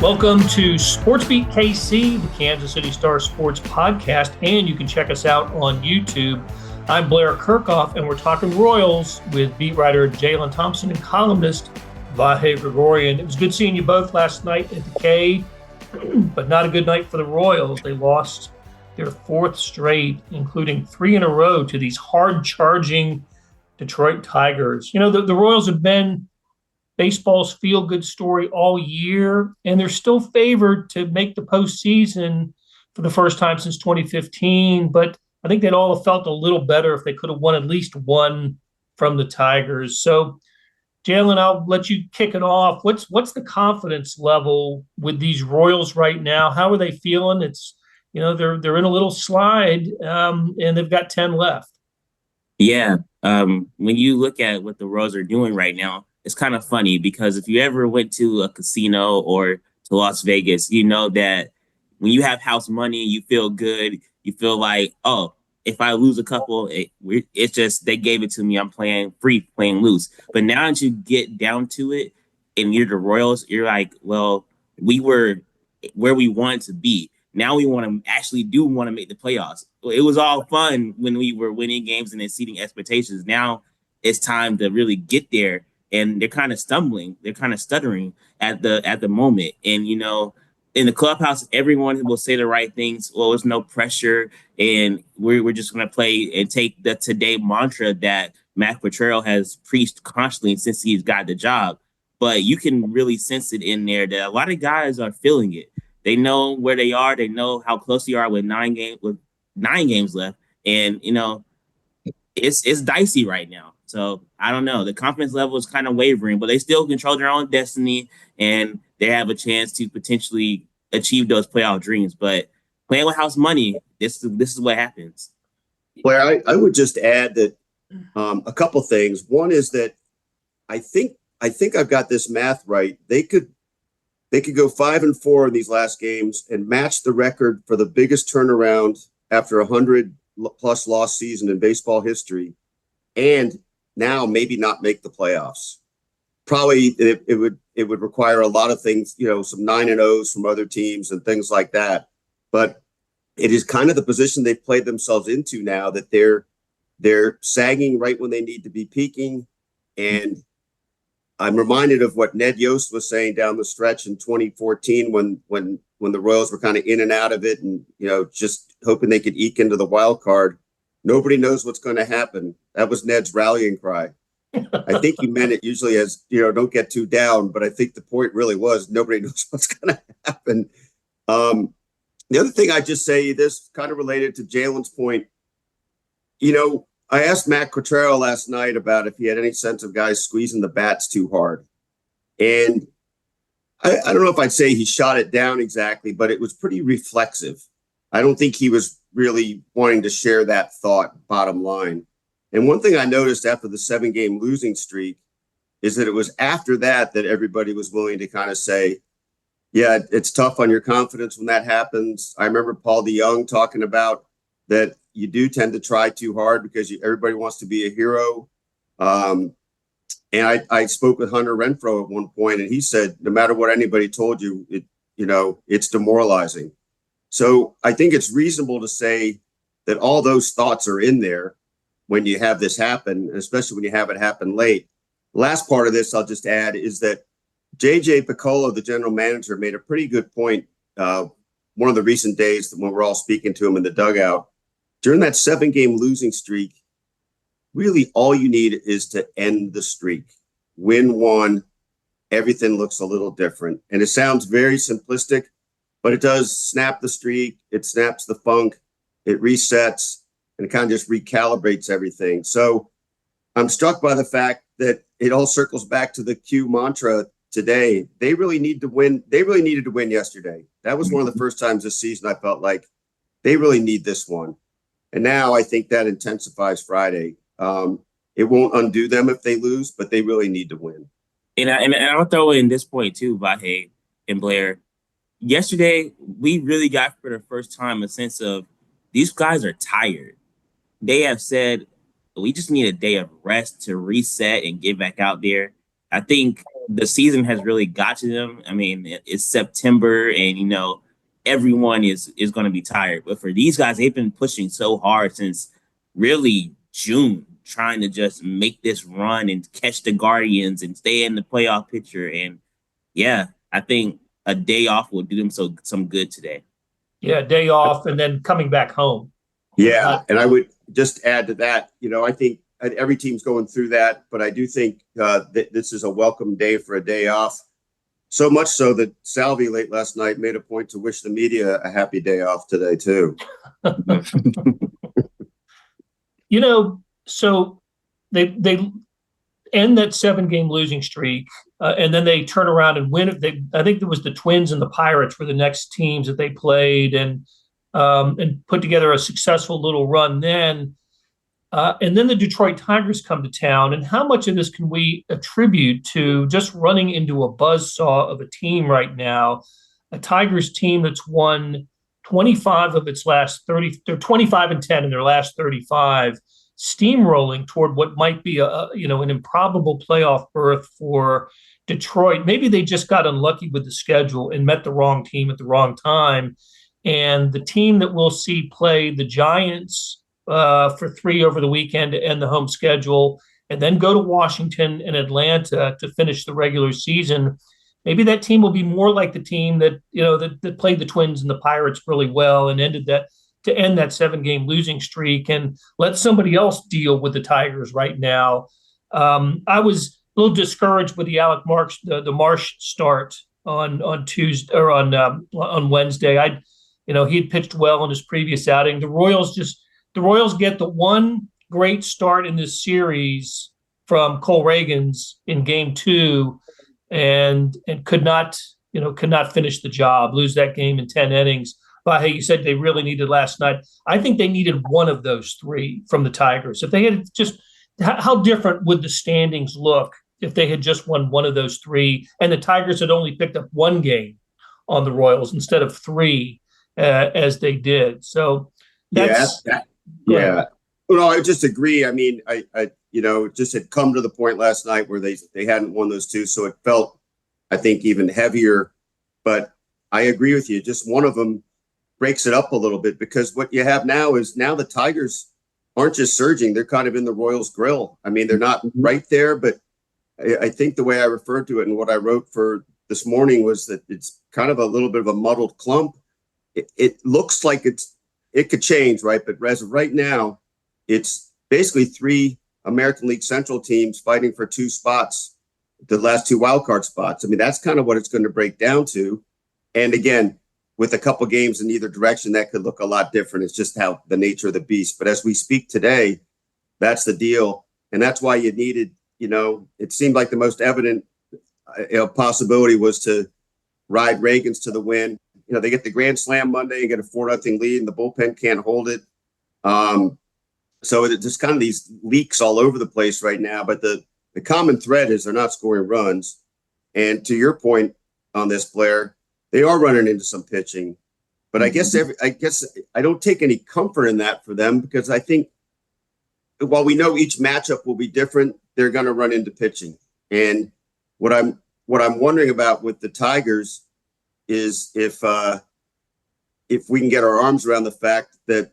Welcome to SportsBeat KC, the Kansas City Star Sports podcast, and you can check us out on YouTube. I'm Blair Kirchhoff, and we're talking Royals with beat writer Jaylon Thompson and columnist Vahe Gregorian. It was good seeing you both last night at the K, but not a good night for the Royals. They lost their fourth straight, including 3 in a row, to these hard-charging Detroit Tigers. You know, the Royals have been baseball's feel-good story all year, and they're still favored to make the postseason for the first time since 2015. But I think they'd all have felt a little better if they could have won at least one from the Tigers. So, Jaylon, I'll let you kick it off. What's the confidence level with these Royals right now? How are they feeling? It's, you know, they're in a little slide, and they've got 10 left. Yeah. When you look at what the Royals are doing right now, it's kind of funny because if you ever went to a casino or to Las Vegas, you know that when you have house money, you feel good. You feel like, oh, if I lose a couple, it's just they gave it to me. I'm playing free, playing loose. But now that you get down to it and you're the Royals, you're like, well, we were where we wanted to be. Now we want to make the playoffs. It was all fun when we were winning games and exceeding expectations. Now it's time to really get there. And they're kind of stumbling. They're kind of stuttering at the moment. And, you know, in the clubhouse, everyone will say the right things. Well, there's no pressure. And we're just going to play and take the today mantra that Matt Quatrell has preached constantly since he's got the job. But you can really sense it in there that a lot of guys are feeling it. They know where they are. They know how close they are with 9 games left. And, you know, it's dicey right now. So I don't know. The confidence level is kind of wavering, but they still control their own destiny and they have a chance to potentially achieve those playoff dreams. But playing with house money, this is what happens. Blair, I would just add that a couple things. One is that I think I've got this math right. They could go 5-4 in these last games and match the record for the biggest turnaround after 100+ loss season in baseball history, and now maybe not make the playoffs. Probably it would require a lot of things, you know, some 9-0s from other teams and things like that. But it is kind of the position they've played themselves into now, that they're sagging right when they need to be peaking. And I'm reminded of what Ned Yost was saying down the stretch in 2014 when the Royals were kind of in and out of it and, you know, just hoping they could eke into the wild card. Nobody knows what's going to happen. That was Ned's rallying cry. I think he meant it usually as, you know, don't get too down. But I think the point really was nobody knows what's going to happen. The other thing I just say, this kind of related to Jaylon's point, you know, I asked Matt Quatrell last night about if he had any sense of guys squeezing the bats too hard. And I don't know if I'd say he shot it down exactly, but it was pretty reflexive. I don't think he was really wanting to share that thought, bottom line. And one thing I noticed after the 7-game losing streak is that it was after that everybody was willing to kind of say, yeah, it's tough on your confidence when that happens. I remember Paul DeYoung talking about that you do tend to try too hard because everybody wants to be a hero. And I spoke with Hunter Renfroe at one point, and he said, no matter what anybody told you, it's demoralizing. So I think it's reasonable to say that all those thoughts are in there when you have this happen, especially when you have it happen late. Last part of this I'll just add is that J.J. Piccolo, the general manager, made a pretty good point one of the recent days when we're all speaking to him in the dugout. During that 7-game losing streak, really all you need is to end the streak. Win one, everything looks a little different. And it sounds very simplistic, but it does snap the streak. It snaps the funk. It resets and it kind of just recalibrates everything. So I'm struck by the fact that it all circles back to the Q mantra today. They really need to win. They really needed to win yesterday. That was one of the first times this season I felt like they really need this one. And now I think that intensifies Friday. It won't undo them if they lose, but they really need to win. And I'll throw in this point too, Vahe and Blair. Yesterday, we really got for the first time a sense of these guys are tired. They have said, we just need a day of rest to reset and get back out there. I think the season has really got to them. I mean, it's September, and everyone is going to be tired. But for these guys, they've been pushing so hard since really June, trying to just make this run and catch the Guardians and stay in the playoff picture. And yeah, I think a day off will do them some good today. Yeah, day off and then coming back home. Yeah, and I would just add to that, I think every team's going through that, but I do think that this is a welcome day for a day off. So much so that Salvi late last night made a point to wish the media a happy day off today too. So they end that 7-game losing streak, and then they turn around and win it. I think it was the Twins and the Pirates were the next teams that they played, and put together a successful little run then. And then the Detroit Tigers come to town. And how much of this can we attribute to just running into a buzzsaw of a team right now, a Tigers team that's won 25 of its last 30, they're 25-10 in their last 35, steamrolling toward what might be an improbable playoff berth for Detroit. Maybe they just got unlucky with the schedule and met the wrong team at the wrong time. And the team that we'll see play the Giants for 3 over the weekend to end the home schedule, and then go to Washington and Atlanta to finish the regular season. Maybe that team will be more like the team that that played the Twins and the Pirates really well and ended that to end that 7-game losing streak, and let somebody else deal with the Tigers right now. I was a little discouraged with the Alec Marsh, the Marsh start on Tuesday or on Wednesday. He had pitched well in his previous outing. The Royals get the one great start in this series from Cole Reagans in Game 2, and could not finish the job. Lose that game in 10 innings. Vahe, you said they really needed last night. I think they needed one of those 3 from the Tigers. If they had just, how different would the standings look if they had just won one of those 3, and the Tigers had only picked up 1 game on the Royals instead of 3 as they did. So that's yeah. Well, I just agree. I mean, I just had come to the point last night where they hadn't won those 2, so it felt, I think, even heavier. But I agree with you. Just one of them breaks it up a little bit, because what you have now is the Tigers aren't just surging; they're kind of in the Royals' grill. I mean, they're not right there, but I think the way I referred to it and what I wrote for this morning was that it's kind of a little bit of a muddled clump. It looks like it could change, right? But as of right now, it's basically 3 American League Central teams fighting for 2 spots, the last 2 wildcard spots. I mean, that's kind of what it's going to break down to. And again, with a couple games in either direction, that could look a lot different. It's just how the nature of the beast. But as we speak today, that's the deal. And that's why you needed, it seemed like the most evident possibility was to ride Reagans to the win. They get the grand slam Monday and get a 4-0 lead, and the bullpen can't hold it. So it's just kind of these leaks all over the place right now. But the common thread is they're not scoring runs. And to your point on this, Blair, they are running into some pitching. But I guess I don't take any comfort in that for them, because I think while we know each matchup will be different, they're going to run into pitching. And what I'm wondering about with the Tigers is if we can get our arms around the fact that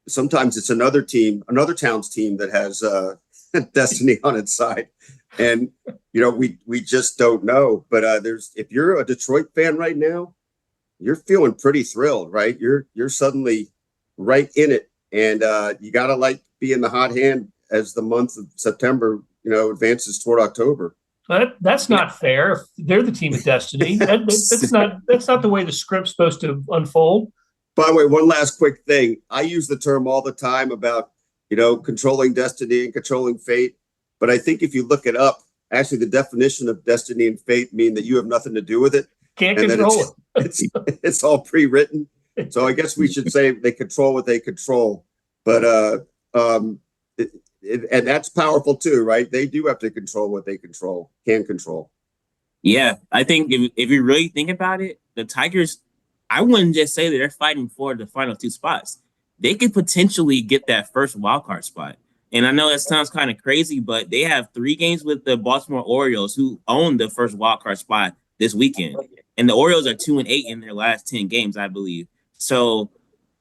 sometimes it's another town's team that has destiny on its side, and we just don't know. But if you're a Detroit fan right now, you're feeling pretty thrilled, right? You're suddenly right in it, and you gotta be in the hot hand as the month of September advances toward October. That's not fair. They're the team of destiny. That's not the way the script's supposed to unfold. By the way, one last quick thing. I use the term all the time about, controlling destiny and controlling fate. But I think if you look it up, actually the definition of destiny and fate mean that you have nothing to do with it. Can't control it. It's all pre-written. So I guess we should say they control what they control. But and that's powerful too, right? They do have to control what they can control. Yeah, I think if you really think about it, the Tigers, I wouldn't just say that they're fighting for the final 2 spots. They could potentially get that first wild card spot. And I know that sounds kind of crazy, but they have 3 games with the Baltimore Orioles, who own the first wild card spot this weekend. And the Orioles are 2-8 in their last 10 games, I believe. So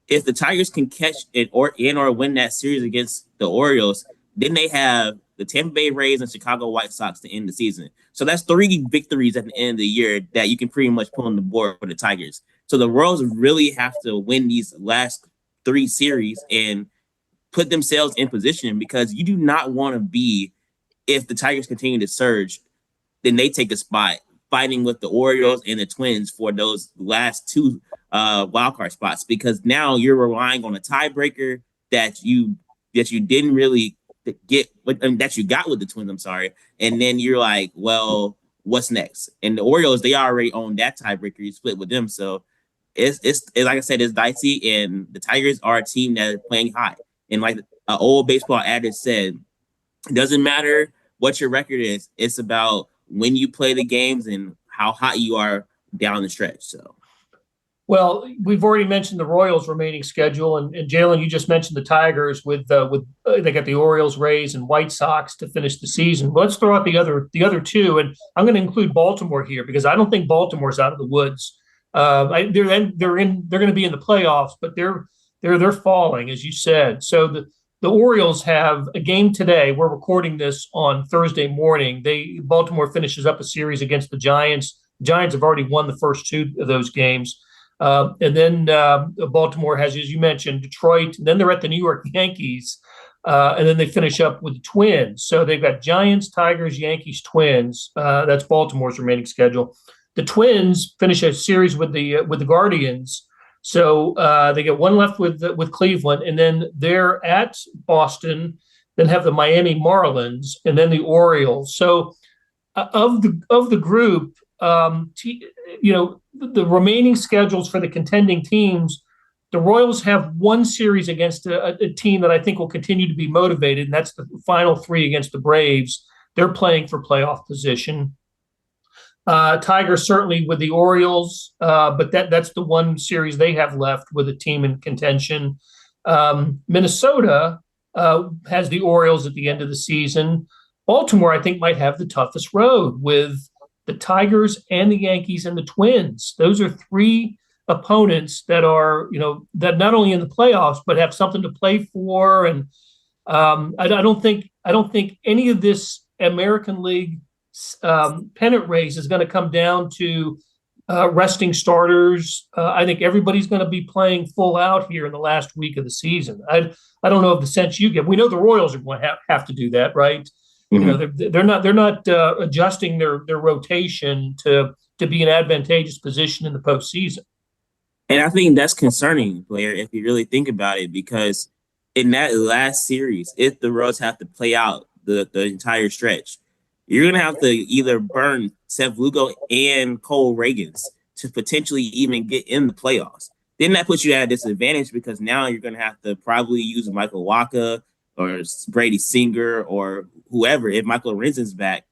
if the Tigers can catch it or win that series against the Orioles, then they have the Tampa Bay Rays and Chicago White Sox to end the season. So that's 3 victories at the end of the year that you can pretty much put on the board for the Tigers. So the Royals really have to win these last 3 series and put themselves in position, because you do not want to be, if the Tigers continue to surge, then they take a spot fighting with the Orioles and the Twins for those last 2 wildcard spots, because now you're relying on a tiebreaker that you didn't really get, that you got with the Twins. I'm sorry, and then you're like, well, what's next? And the Orioles, they already own that tiebreaker. You split with them, so it's like I said, it's dicey, and the Tigers are a team that is playing high. And like an old baseball adage said, it doesn't matter what your record is. It's about when you play the games and how hot you are down the stretch. So, well, we've already mentioned the Royals' remaining schedule, and Jaylon, you just mentioned the Tigers with they got the Orioles, Rays, and White Sox to finish the season. But let's throw out the other 2, and I'm going to include Baltimore here because I don't think Baltimore's out of the woods. They're going to be in the playoffs, but they're falling, as you said. So the Orioles have a game today. We're recording this on Thursday morning. Baltimore finishes up a series against the Giants. The Giants have already won the first 2 of those games. And then Baltimore has, as you mentioned, Detroit. And then they're at the New York Yankees. And then they finish up with the Twins. So they've got Giants, Tigers, Yankees, Twins. That's Baltimore's remaining schedule. The Twins finish a series with the Guardians. So they get 1 left with Cleveland, and then they're at Boston, then have the Miami Marlins, and then the Orioles. So of the group, the remaining schedules for the contending teams, the Royals have 1 series against a team that I think will continue to be motivated, and that's the final 3 against the Braves. They're playing for playoff position. Tigers certainly with the Orioles, but that's the 1 series they have left with a team in contention. Minnesota has the Orioles at the end of the season. Baltimore, I think, might have the toughest road with the Tigers and the Yankees and the Twins. Those are 3 opponents that are, that not only in the playoffs but have something to play for. And I don't think any of this American League pennant race is going to come down to resting starters. I think everybody's going to be playing full out here in the last week of the season. I don't know if the sense you get. We know the Royals are going to have to do that, right? Mm-hmm. They're not adjusting their rotation to be an advantageous position in the postseason. And I think that's concerning, Blair, if you really think about it, because in that last series, if the Royals have to play out the entire stretch, you're going to have to either burn Seth Lugo and Cole Ragans to potentially even get in the playoffs. Then that puts you at a disadvantage, because now you're going to have to probably use Michael Wacha or Brady Singer or whoever. If Michael Lorenzen's back,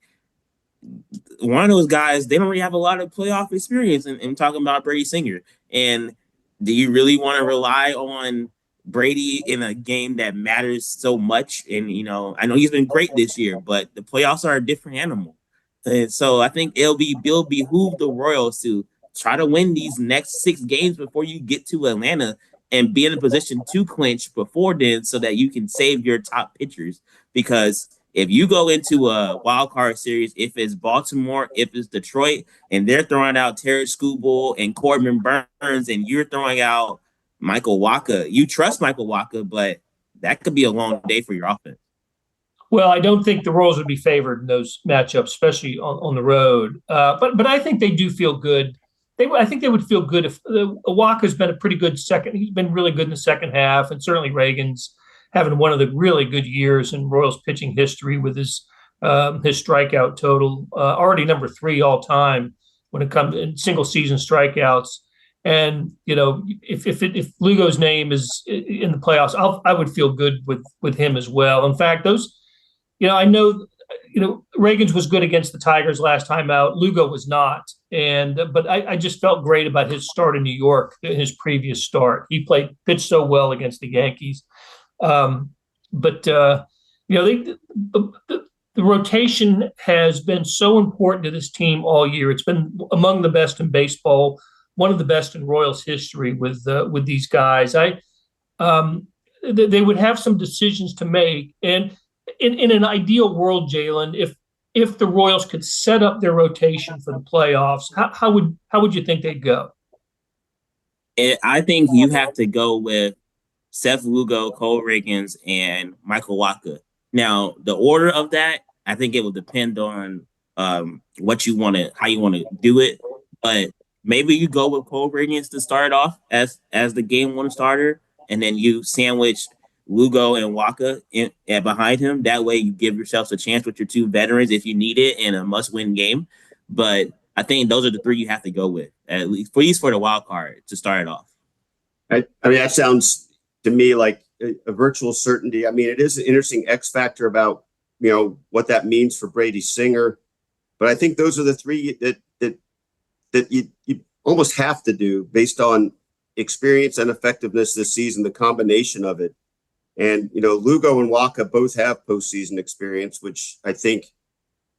one of those guys, they don't really have a lot of playoff experience. And I'm talking about Brady Singer. And do you really want to rely on Brady in a game that matters so much? And, I know he's been great this year, but the playoffs are a different animal. And so I think it'll behoove the Royals to try to win these next 6 games before you get to Atlanta and be in a position to clinch before then, so that you can save your top pitchers. Because if you go into a wild card series, if it's Baltimore, if it's Detroit, and they're throwing out Terry Skubal and Corbin Burns, and you're throwing out Michael Wacha, you trust Michael Wacha, but that could be a long day for your offense. Well, I don't think the Royals would be favored in those matchups, especially on the road. But I think they do feel good. I think they would feel good if Wacha's been a pretty good second. He's been really good in the second half, and certainly Reagan's having one of the really good years in Royals pitching history with his strikeout total, already number 3 all time when it comes in single season strikeouts. And if Lugo's name is in the playoffs, I would feel good with him as well. In fact, I know Reagan's was good against the Tigers last time out. Lugo was not, but I just felt great about his start in New York, his previous start. He pitched so well against the Yankees. But You know, the rotation has been so important to this team all year. It's been among the best in baseball, one of the best in Royals history with these guys. They would have some decisions to make, and in an ideal world, Jaylon, if the Royals could set up their rotation for the playoffs, how would you think they'd go? I think you have to go with Seth Lugo, Cole Riggins, and Michael Wacha. Now, the order of that, I think it will depend on what you want to, how you want to do it. But maybe you go with Cole Riggins to start off as the game one starter, and then you sandwich Lugo and Wacha behind him. That way, you give yourselves a chance with your two veterans if you need it in a must-win game. But I think those are the three you have to go with, at least for the wild card to start it off. I mean, that sounds to me like a virtual certainty. I mean, it is an interesting X factor about, you know, what that means for Brady Singer. But I think those are the three that you almost have to do based on experience and effectiveness this season, the combination of it. And, you know, Lugo and Wacha both have postseason experience, which I think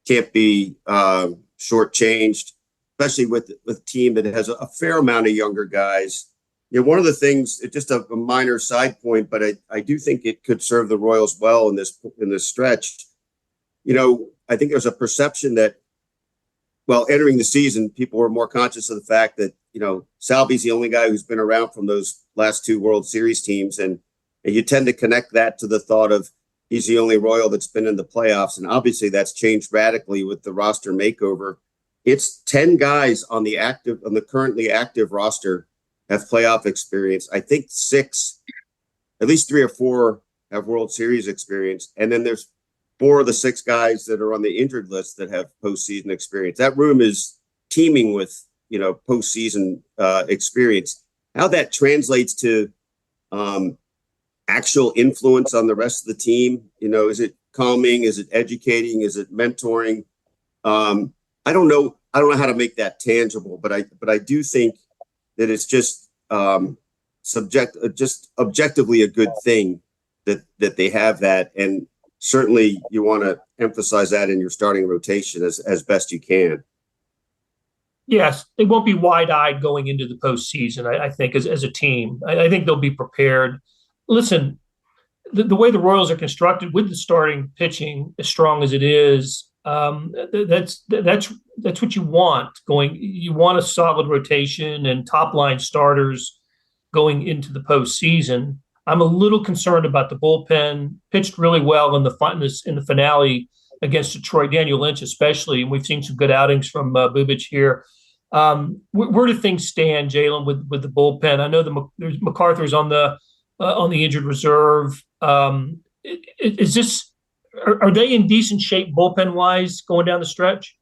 can't be shortchanged, especially with a team that has a fair amount of younger guys. You know, one of the things, it's just a minor side point, but I do think it could serve the Royals well in this stretch. You know, I think there's a perception that, well, entering the season, people were more conscious of the fact that, you know, Salvy's the only guy who's been around from those last two World Series teams. And you tend to connect that to the thought of he's the only Royal that's been in the playoffs. And obviously that's changed radically with the roster makeover. It's 10 guys on the currently active roster have playoff experience. I think 6, at least 3 or 4 have World Series experience. And then there's 4 of the 6 guys that are on the injured list that have postseason experience. That room is teeming with, you know, postseason experience. How that translates to actual influence on the rest of the team, you know, is it calming? Is it educating? Is it mentoring? I don't know. I don't know how to make that tangible, but I do think that it's just objectively a good thing that they have that. And certainly you want to emphasize that in your starting rotation as best you can. Yes, they won't be wide-eyed going into the postseason, I think, as a team. I think they'll be prepared. Listen, the way the Royals are constructed with the starting pitching as strong as it is, that's what you want going. You want a solid rotation and top-line starters going into the postseason. I'm a little concerned about the bullpen. Pitched really well in the finale against Detroit, Daniel Lynch especially, and we've seen some good outings from Bubic here. Where do things stand, Jaylon, with the bullpen? I know there's MacArthur's on the injured reserve. Is this are they in decent shape bullpen wise going down the stretch?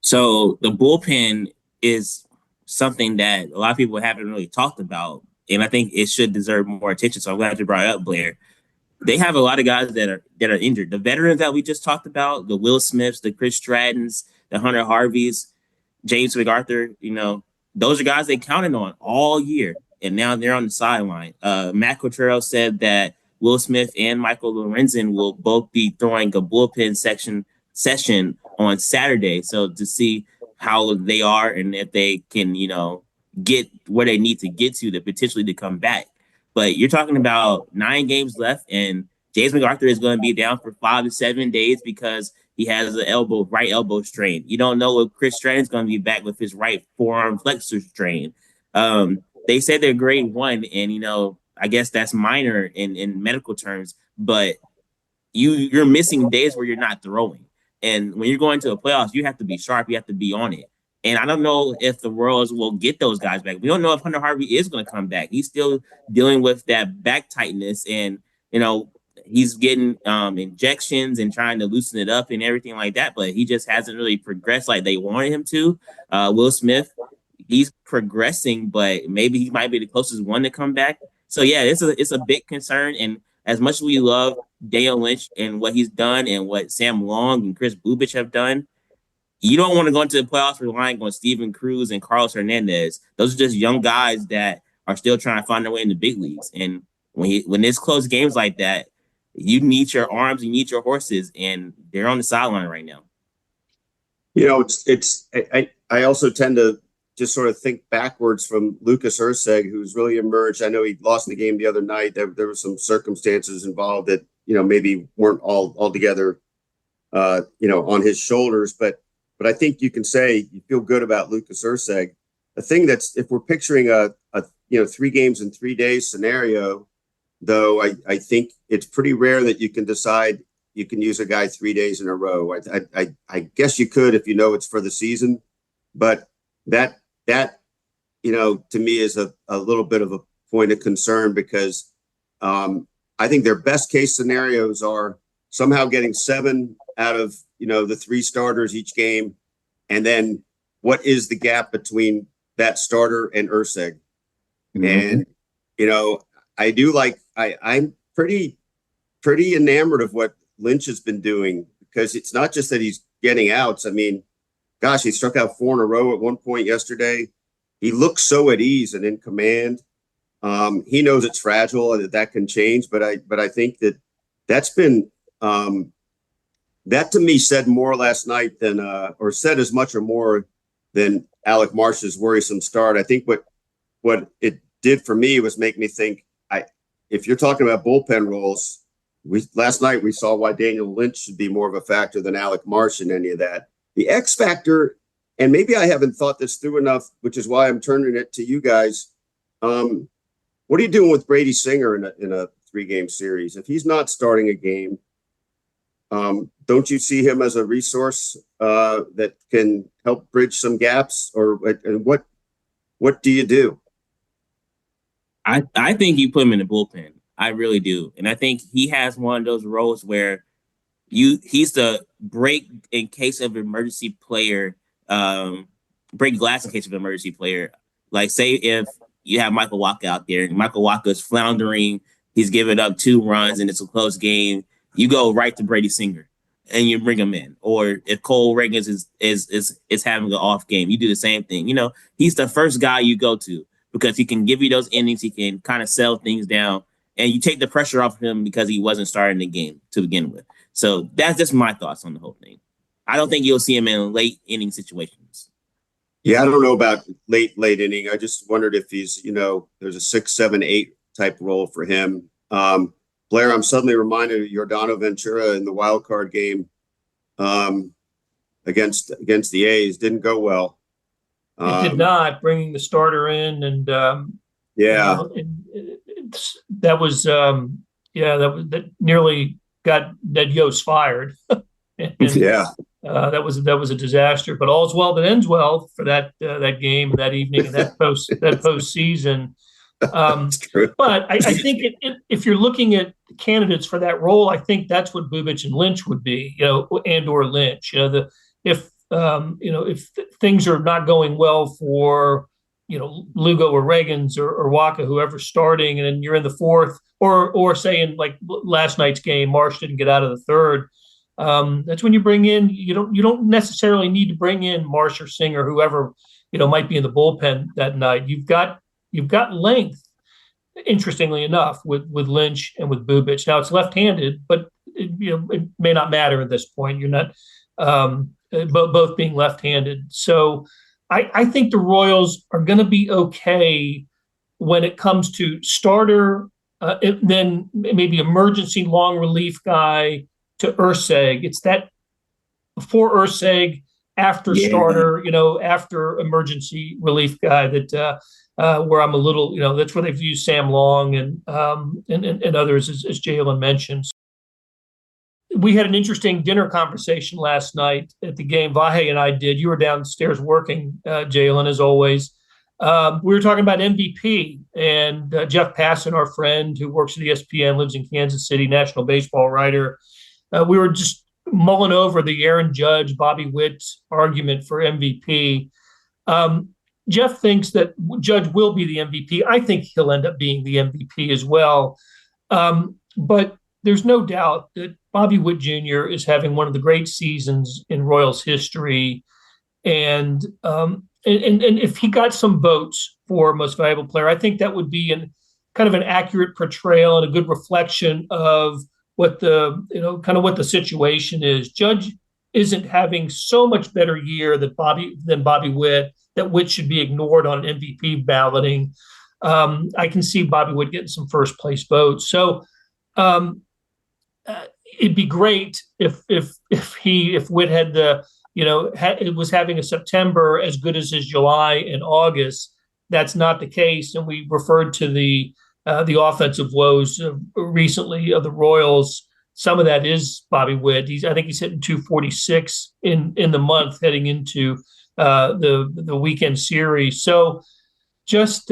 So the bullpen is something that a lot of people haven't really talked about, and I think it should deserve more attention. So I'm glad you brought it up, Blair. They have a lot of guys that are injured. The veterans that we just talked about, the Will Smiths, the Chris Strattons, the Hunter Harveys, James MacArthur, you know, those are guys they counted on all year, and now they're on the sideline. Matt Quatrero said that Will Smith and Michael Lorenzen will both be throwing a bullpen session on Saturday. So to see how they are and if they can, you know, get where they need to get to potentially to come back. But you're talking about 9 games left, and James MacArthur is going to be down for 5 to 7 days because he has an right elbow strain. You don't know if Chris Stratton is going to be back with his right forearm flexor strain. They said they're grade 1, and, you know, I guess that's minor in medical terms, but you're missing days where you're not throwing. And when you're going to a playoffs, you have to be sharp. You have to be on it. And I don't know if the Royals will get those guys back. We don't know if Hunter Harvey is going to come back. He's still dealing with that back tightness, and, you know, he's getting injections and trying to loosen it up and everything like that, but he just hasn't really progressed like they wanted him to. Will Smith, he's progressing, but maybe he might be the closest one to come back. So, yeah, it's a big concern. And as much as we love Dale Lynch and what he's done and what Sam Long and Chris Bubic have done, you don't want to go into the playoffs relying on Steven Cruz and Carlos Hernandez. Those are just young guys that are still trying to find their way in the big leagues. And when it's close games like that, You need your arms, you need your horses, and they're on the sideline right now. I also tend to just sort of think backwards from Lucas Erceg, who's really emerged. I know he lost the game the other night. There were some circumstances involved that, maybe weren't all together, on his shoulders. But I think you can say you feel good about Lucas Erceg. The thing that's, if we're picturing a 3 games in 3 days scenario, though, I think it's pretty rare that you can decide you can use a guy 3 days in a row. I guess you could if it's for the season, but that to me is a little bit of a point of concern, because I think their best case scenarios are somehow getting 7 out of the 3 starters each game, and then what is the gap between that starter and Erceg? Mm-hmm. And I do I'm pretty enamored of what Lynch has been doing, because it's not just that he's getting outs. I mean, gosh, he struck out 4 in a row at one point yesterday. He looks so at ease and in command. He knows it's fragile and that can change, but I think that's been that to me said more last night than or said as much or more than Alec Marsh's worrisome start. I think what it did for me was make me think, if you're talking about bullpen roles, last night we saw why Daniel Lynch should be more of a factor than Alec Marsh in any of that. The X factor, and maybe I haven't thought this through enough, which is why I'm turning it to you guys. What are you doing with Brady Singer in a 3-game series? If he's not starting a game, don't you see him as a resource that can help bridge some gaps? And what do you do? I think you put him in the bullpen. I really do. And I think he has one of those roles where he's the break in case of emergency player, break glass in case of emergency player. Like, say if you have Michael Wacha out there and Michael Wacha is floundering, he's given up 2 runs and it's a close game, you go right to Brady Singer and you bring him in. Or if Cole Reagans is having an off game, you do the same thing. He's the first guy you go to because he can give you those innings. He can kind of settle things down, and you take the pressure off him because he wasn't starting the game to begin with. So that's just my thoughts on the whole thing. I don't think you'll see him in late inning situations. Yeah, I don't know about late inning. I just wondered if he's, there's a 6, 7, 8 type role for him. Blair, I'm suddenly reminded of Yordano Ventura in the wild card game against the A's. Didn't go well. It did not, bringing the starter in, and that nearly got Ned Yost fired. That was a disaster. But all's well that ends well for that game, that evening, and that postseason. But I think if you're looking at candidates for that role, I think that's what Bubic and Lynch would be, and or Lynch. If things are not going well for Lugo or Reagans or Wacha, whoever's starting, and then you're in the 4th, or say in like last night's game, Marsh didn't get out of the 3rd. That's when you bring in. You don't necessarily need to bring in Marsh or Singer, whoever might be in the bullpen that night. You've got length, interestingly enough, with Lynch and with Bubic. Now it's left-handed, but it may not matter at this point. You're not both being left-handed. So I think the Royals are going to be okay when it comes to starter, then maybe emergency long relief guy to Erceg. It's that before Erceg, after starter, after emergency relief guy that where I'm a little, that's where they've used Sam Long and others, as Jaylon mentioned. We had an interesting dinner conversation last night at the game. Vahe and I did. You were downstairs working, Jaylon, as always. We were talking about MVP, and Jeff Passan, our friend who works at ESPN, lives in Kansas City, national baseball writer. We were just mulling over the Aaron Judge, Bobby Witt argument for MVP. Jeff thinks that Judge will be the MVP. I think he'll end up being the MVP as well. But there's no doubt that Bobby Witt Jr. is having one of the great seasons in Royals history. And if he got some votes for most valuable player, I think that would be kind of an accurate portrayal and a good reflection of what the situation is. Judge isn't having so much better year than Bobby Witt that Witt should be ignored on MVP balloting. I can see Bobby Witt getting some first place votes. So it'd be great if Witt had it was having a September as good as his July and August. That's not the case, and we referred to the offensive woes recently of the Royals. Some of that is Bobby Witt. I think he's hitting 246 in the month heading into the weekend series. So just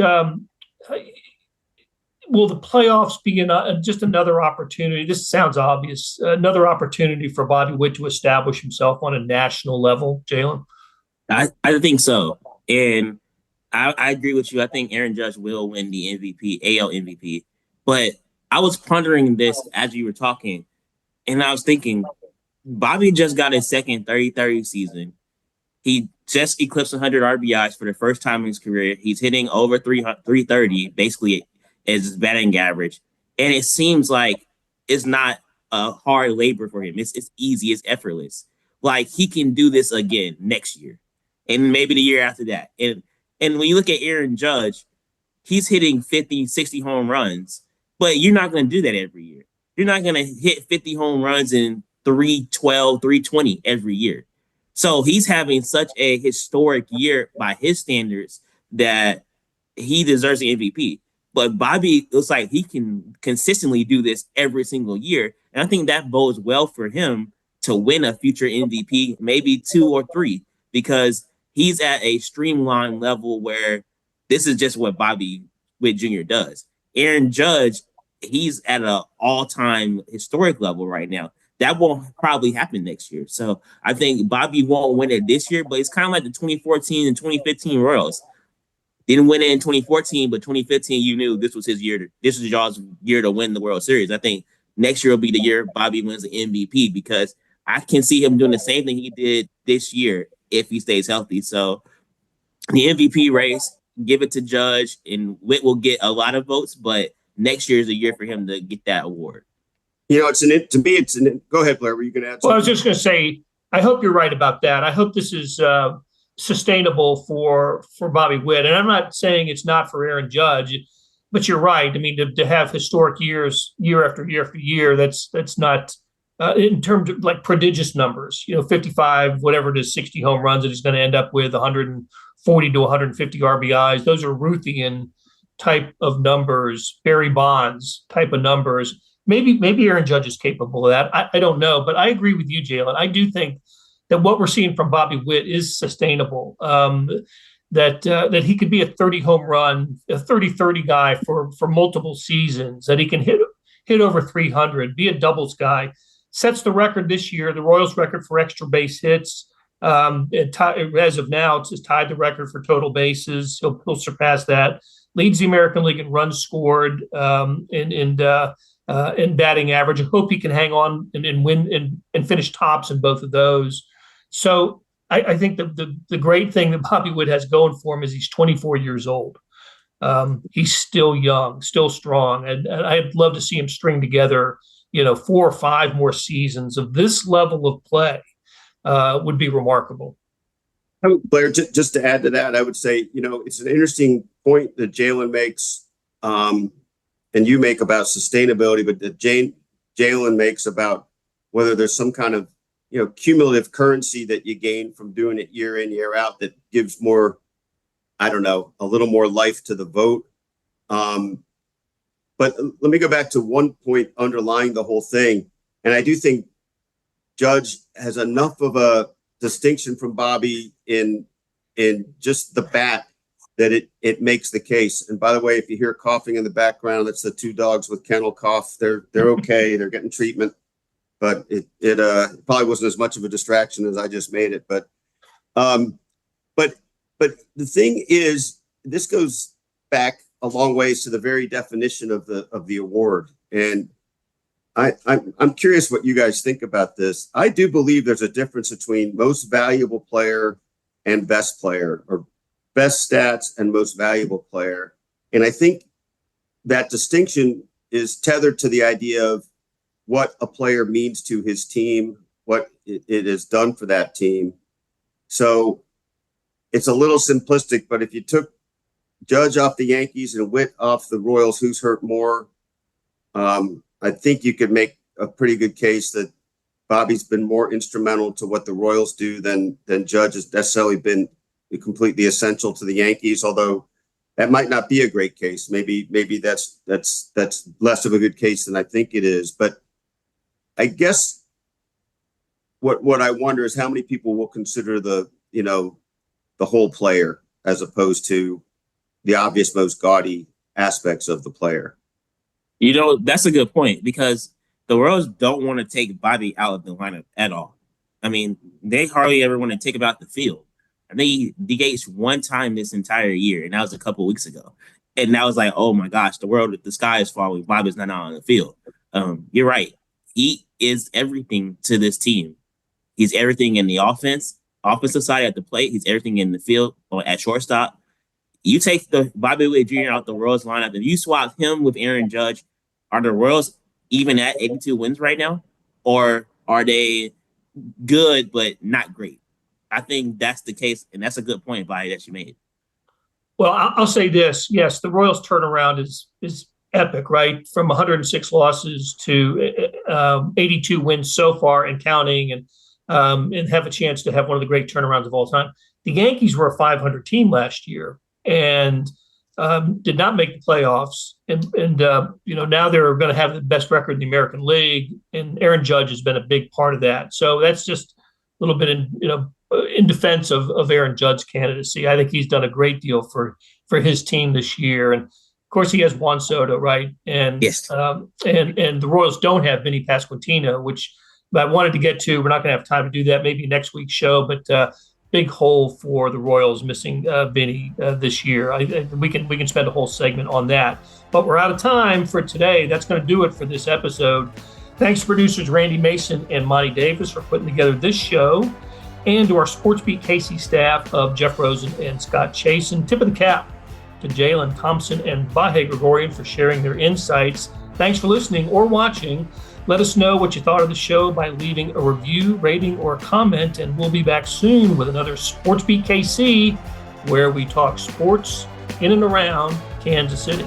will the playoffs be just another opportunity? This sounds obvious. Another opportunity for Bobby Witt to establish himself on a national level, Jaylon? I think so. And I agree with you. I think Aaron Judge will win the MVP, AL MVP. But I was pondering this as you were talking, and I was thinking, Bobby just got his second 30-30 season. He just eclipsed 100 RBIs for the first time in his career. He's hitting over 330, basically as his batting average. And it seems like it's not a hard labor for him. It's easy. It's effortless. Like, he can do this again next year and maybe the year after that. And when you look at Aaron Judge, he's hitting 50, 60 home runs, but you're not going to do that every year. You're not going to hit 50 home runs in 312, 320 every year. So he's having such a historic year by his standards that he deserves the MVP. But Bobby looks like he can consistently do this every single year. And I think that bodes well for him to win a future MVP, maybe 2 or 3, because he's at a streamlined level where this is just what Bobby Witt Jr. does. Aaron Judge, he's at an all-time historic level right now. That won't probably happen next year. So I think Bobby won't win it this year, but it's kind of like the 2014 and 2015 Royals. Didn't win it in 2014, but 2015, you knew this was his year. This was y'all's year to win the World Series. I think next year will be the year Bobby wins the MVP, because I can see him doing the same thing he did this year if he stays healthy. So the MVP race, give it to Judge, and Witt will get a lot of votes, but next year is the year for him to get that award. You know, go ahead, Blair. Were you going to add something? Well, I was just going to say, I hope you're right about that. I hope this is sustainable for Bobby Witt. And I'm not saying it's not for Aaron Judge, but you're right. I mean, to have historic years, year after year after year, that's not in terms of like prodigious numbers, 55, whatever it is, 60 home runs that he's going to end up with, 140 to 150 RBIs. Those are Ruthian type of numbers, Barry Bonds type of numbers. Maybe Aaron Judge is capable of that. I don't know, but I agree with you, Jaylon. I do think that what we're seeing from Bobby Witt is sustainable. That he could be a 30 home run, a 30-30 guy for multiple seasons. That he can hit over 300, be a doubles guy. Sets the record this year, the Royals' record for extra base hits. As of now, it's just tied the record for total bases. He'll surpass that. Leads the American League in runs scored and batting average. I hope he can hang on and win and finish tops in both of those. So I think the great thing that Bobby Witt has going for him is he's 24 years old. He's still young, still strong, and I'd love to see him string together, 4 or 5 more seasons of this level of play. Would be remarkable. Blair, just to add to that, I would say, it's an interesting point that Jaylon makes, and you make about sustainability, but that Jaylon makes about whether there's some kind of, cumulative currency that you gain from doing it year in, year out that gives more, I don't know, a little more life to the vote. But let me go back to one point underlying the whole thing. And I do think Judge has enough of a distinction from Bobby in just the bat that it makes the case. And by the way, if you hear coughing in the background, that's the 2 dogs with kennel cough. They're okay. They're getting treatment, but it probably wasn't as much of a distraction as I just made it. But the thing is, this goes back a long ways to the very definition of the award. And I'm curious what you guys think about this. I do believe there's a difference between most valuable player and best player, or best stats and most valuable player. And I think that distinction is tethered to the idea of what a player means to his team, what it has done for that team. So it's a little simplistic, but if you took Judge off the Yankees and Witt off the Royals, who's hurt more? I think you could make a pretty good case that Bobby's been more instrumental to what the Royals do than Judge has necessarily been completely essential to the Yankees, although that might not be a great case. Maybe that's less of a good case than I think it is. But I guess what I wonder is how many people will consider the whole player as opposed to the obvious, most gaudy aspects of the player. That's a good point, because the Royals don't want to take Bobby out of the lineup at all. I mean, they hardly ever want to take him out the field. I think he DH'd one time this entire year, and that was a couple of weeks ago. And that was like, oh my gosh, the sky is falling. Bobby's not out on the field. You're right. He is everything to this team. He's everything in the offensive side at the plate. He's everything in the field or at shortstop. You take the Bobby Witt Jr. out the Royals lineup, if you swap him with Aaron Judge, are the Royals even at 82 wins right now? Or are they good but not great? I think that's the case, and that's a good point, Vahe, that you made. Well, I'll say this. Yes, the Royals turnaround is epic, right? From 106 losses to 82 wins so far and counting, and have a chance to have one of the great turnarounds of all time. The Yankees were a 500 team last year and did not make the playoffs. And now they're going to have the best record in the American League, and Aaron Judge has been a big part of that. So that's just a little bit in defense of Aaron Judge's candidacy. I think he's done a great deal for his team this year. And of course he has Juan Soto, right? And yes. And the Royals don't have Vinny Pasquantino, which I wanted to get to. We're not going to have time to do that maybe next week's show, but big hole for the Royals missing Vinny this year. We can spend a whole segment on that, but we're out of time for today. That's going to do it for this episode. Thanks to producers Randy Mason and Monty Davis for putting together this show, and to our SportsBeat KC staff of Jeff Rosen and Scott Chasen. Tip of the cap to Jaylon Thompson and Vahe Gregorian for sharing their insights. Thanks for listening or watching. Let us know what you thought of the show by leaving a review, rating, or a comment, and we'll be back soon with another SportsBeat KC, where we talk sports in and around Kansas City.